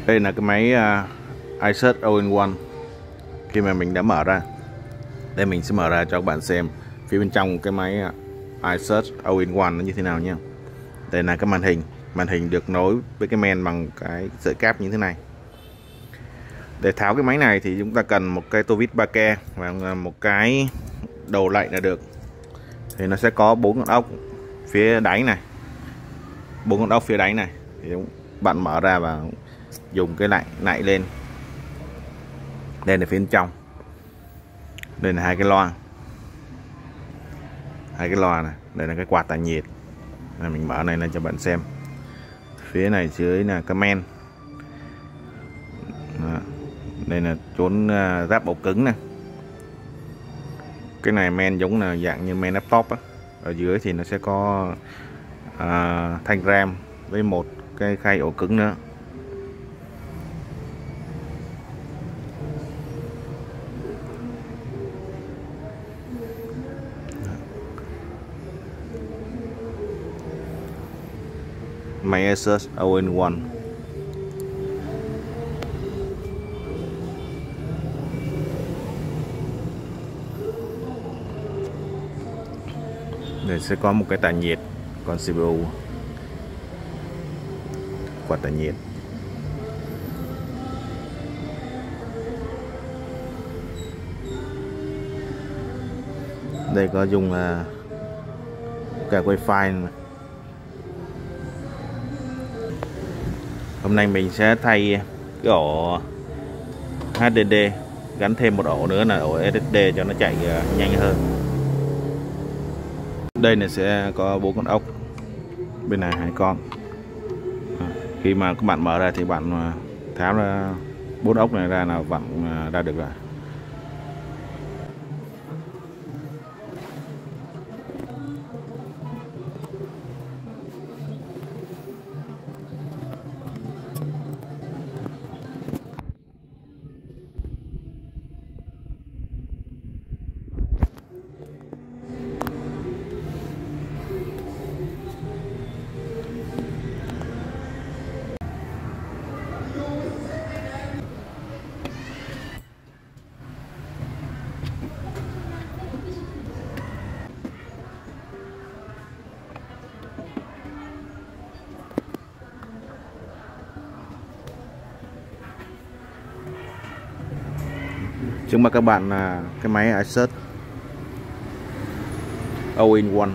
Đây là cái máy iSearch All-in-One. Khi mà mình đã mở ra, đây mình sẽ mở ra cho các bạn xem phía bên trong cái máy iSearch All-in-One nó như thế nào nha. Đây là cái màn hình được nối với cái main bằng cái sợi cáp như thế này. Để tháo cái máy này thì chúng ta cần một cái tô vít 3K và một cái đầu lạnh là được. Thì nó sẽ có 4 con ốc phía đáy này, 4 con ốc phía đáy này. Thì bạn mở ra và dùng cái nạy lên. Đây là phía bên trong. Đây là hai cái loa này. Đây là cái quạt tản nhiệt. Mình mở này lên cho bạn xem. Phía này dưới là cái main. Đó. Đây là chốn giáp ổ cứng này. Cái này main giống là dạng như main laptop á. Ở dưới thì nó sẽ có thanh RAM với một cái khay ổ cứng nữa. Máy Asus All-in-One. Đây sẽ có một cái tản nhiệt, còn CPU quạt tản nhiệt. Đây có dùng cả wifi này. Hôm nay mình sẽ thay cái ổ HDD, gắn thêm một ổ nữa là ổ SSD cho nó chạy nhanh hơn. Đây này sẽ có 4 con ốc, bên này 2 con. Khi mà các bạn mở ra thì bạn tháo ra 4 ốc này ra là vặn ra được rồi. Trước mặt các bạn là cái máy iSearch All-in-One.